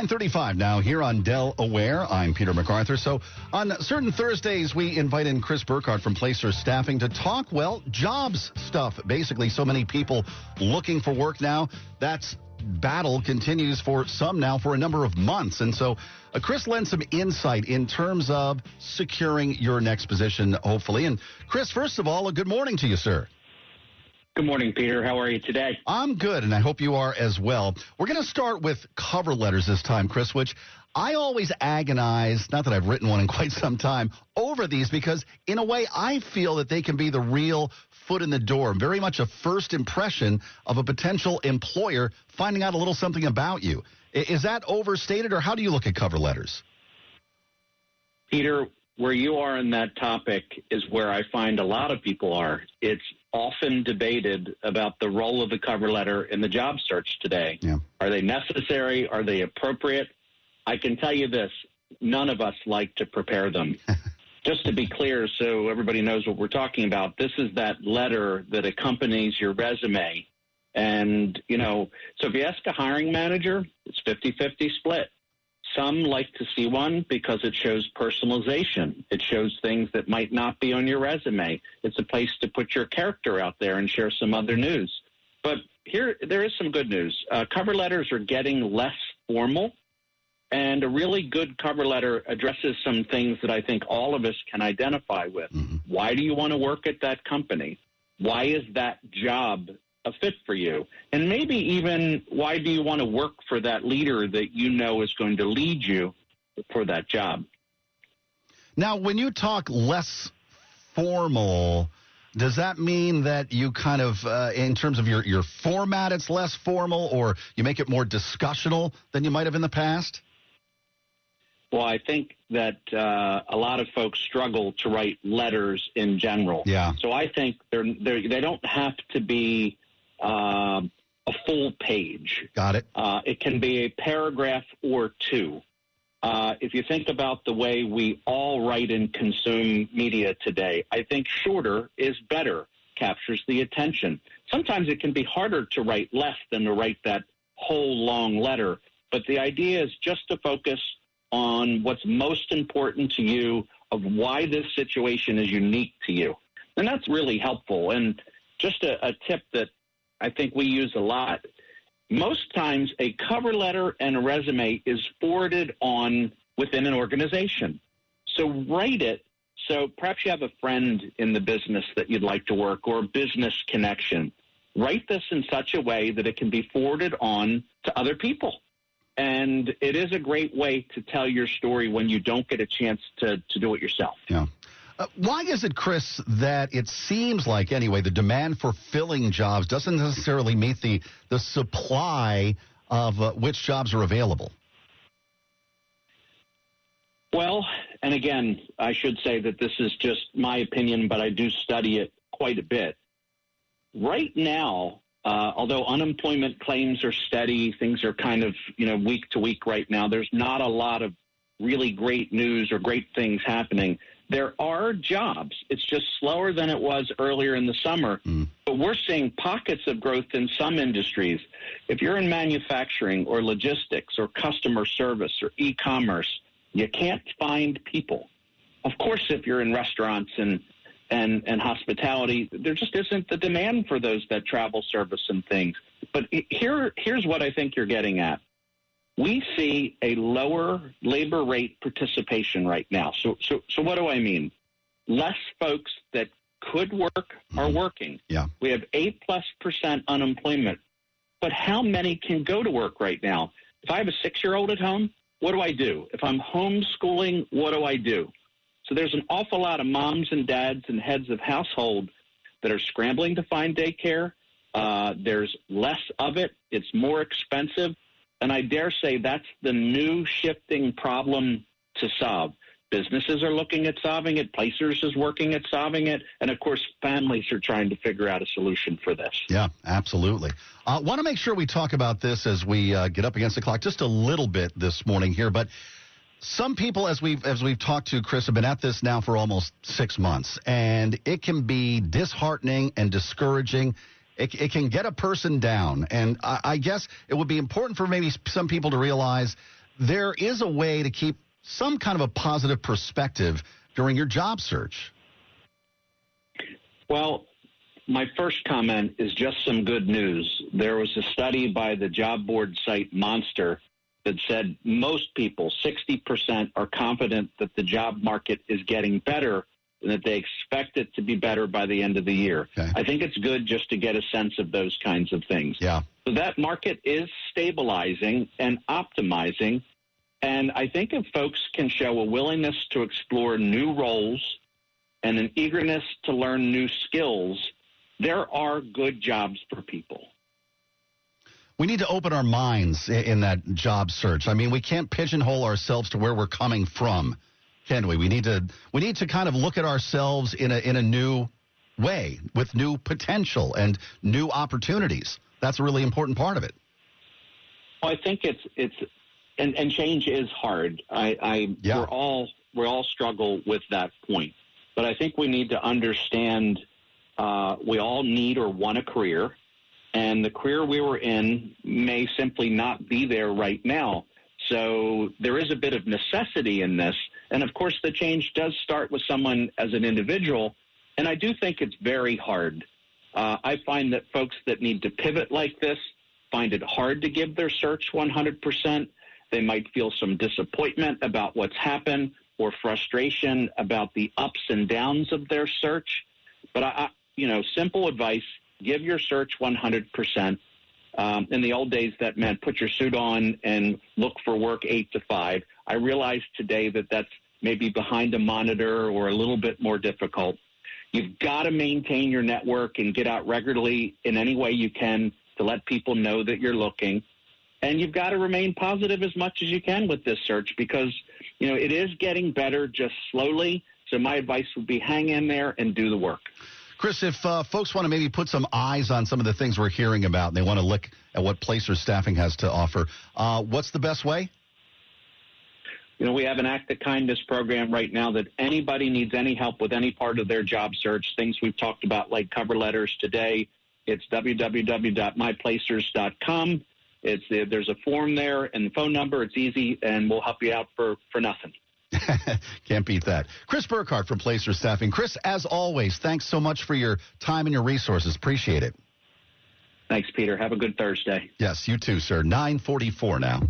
9:35 now here on Delaware. I'm Peter MacArthur. So on certain Thursdays, we invite in Chris Burkhardt from Placer Staffing to talk, well, jobs stuff. Basically, so many people looking for work now. That's battle continues for some now for a number of months. And so Chris lends some insight in terms of securing your next position, hopefully. And Chris, first of all, a good morning to you, sir. Good morning, Peter. How are you today? I'm good, and I hope you are as well. We're going to start with cover letters this time, Chris, which I always agonize, not that I've written one in quite some time, over these because, in a way, I feel that they can be the real foot in the door, very much a first impression of a potential employer finding out a little something about you. Is that overstated, or how do you look at cover letters? Peter, where you are in that topic is where I find a lot of people are. It's often debated about the role of the cover letter in the job search today. Yeah. Are they necessary? Are they appropriate? I can tell you this, none of us like to prepare them. Just to be clear, so everybody knows what we're talking about, this is that letter that accompanies your resume. And, so if you ask a hiring manager, it's 50-50 split. Some like to see one because it shows personalization. It shows things that might not be on your resume. It's a place to put your character out there and share some other news. But there is some good news. Cover letters are getting less formal, and a really good cover letter addresses some things that I think all of us can identify with. Mm-hmm. Why do you want to work at that company? Why is that job a fit for you? And maybe even why do you want to work for that leader that you know is going to lead you for that job? Now, when you talk less formal, does that mean that you kind of, in terms of your format, it's less formal, or you make it more discussional than you might have in the past? Well, I think that a lot of folks struggle to write letters in general. Yeah. So I think they don't have to be a full page. Got it. It can be a paragraph or two. If you think about the way we all write and consume media today, I think shorter is better, captures the attention. Sometimes it can be harder to write less than to write that whole long letter. But the idea is just to focus on what's most important to you, of why this situation is unique to you. And that's really helpful. And just a tip that I think we use a lot. Most times a cover letter and a resume is forwarded on within an organization. So write it. So perhaps you have a friend in the business that you'd like to work, or a business connection. Write this in such a way that it can be forwarded on to other people. And it is a great way to tell your story when you don't get a chance to do it yourself. Yeah. Why is it, Chris, that it seems like, anyway, the demand for filling jobs doesn't necessarily meet the supply of which jobs are available? Well, and again, I should say that this is just my opinion, but I do study it quite a bit. Right now, although unemployment claims are steady, things are kind of, week to week right now. There's not a lot of really great news or great things happening. There are jobs. It's just slower than it was earlier in the summer. But we're seeing pockets of growth in some industries. If you're in manufacturing or logistics or customer service or e-commerce, you can't find people. Of course, if you're in restaurants and hospitality, there just isn't the demand for those that travel service and things. But here's what I think you're getting at. We see a lower labor rate participation right now. So what do I mean? Less folks that could work are working. Yeah. We have 8+% unemployment. But how many can go to work right now? If I have a 6-year-old at home, what do I do? If I'm homeschooling, what do I do? So there's an awful lot of moms and dads and heads of household that are scrambling to find daycare. There's less of it. It's more expensive. And I dare say that's the new shifting problem to solve. Businesses are looking at solving it. Placers is working at solving it. And, of course, families are trying to figure out a solution for this. Yeah, absolutely. Want to make sure we talk about this as we get up against the clock just a little bit this morning here. But some people, as we've talked to, Chris, have been at this now for almost 6 months. And it can be disheartening and discouraging. It can get a person down. And I guess it would be important for maybe some people to realize there is a way to keep some kind of a positive perspective during your job search. Well, my first comment is just some good news. There was a study by the job board site Monster that said most people, 60%, are confident that the job market is getting better and that they expect it to be better by the end of the year. Okay. I think it's good just to get a sense of those kinds of things. Yeah. So that market is stabilizing and optimizing. And I think if folks can show a willingness to explore new roles and an eagerness to learn new skills, there are good jobs for people. We need to open our minds in that job search. I mean, we can't pigeonhole ourselves to where we're coming from, can we? We need to kind of look at ourselves in a new way with new potential and new opportunities. That's a really important part of it. Well, I think and change is hard. Yeah. We all struggle with that point. But I think we need to understand we all need or want a career, and the career we were in may simply not be there right now. So there is a bit of necessity in this. And, of course, the change does start with someone as an individual, and I do think it's very hard. I find that folks that need to pivot like this find it hard to give their search 100%. They might feel some disappointment about what's happened or frustration about the ups and downs of their search. But, simple advice, give your search 100%. In the old days, that meant put your suit on and look for work 8 to 5. I realize today that that's maybe behind a monitor or a little bit more difficult. You've got to maintain your network and get out regularly in any way you can to let people know that you're looking. And you've got to remain positive as much as you can with this search because, it is getting better just slowly. So my advice would be hang in there and do the work. Chris, if folks want to maybe put some eyes on some of the things we're hearing about and they want to look at what Placer Staffing has to offer, what's the best way? We have an Act of Kindness program right now that anybody needs any help with any part of their job search, things we've talked about like cover letters today. It's www.myplacers.com. There's a form there and the phone number. It's easy, and we'll help you out for nothing. Can't beat that. Chris Burkhardt from Placer Staffing. Chris, as always, thanks so much for your time and your resources. Appreciate it. Thanks, Peter. Have a good Thursday. Yes, you too, sir. 9:44 now.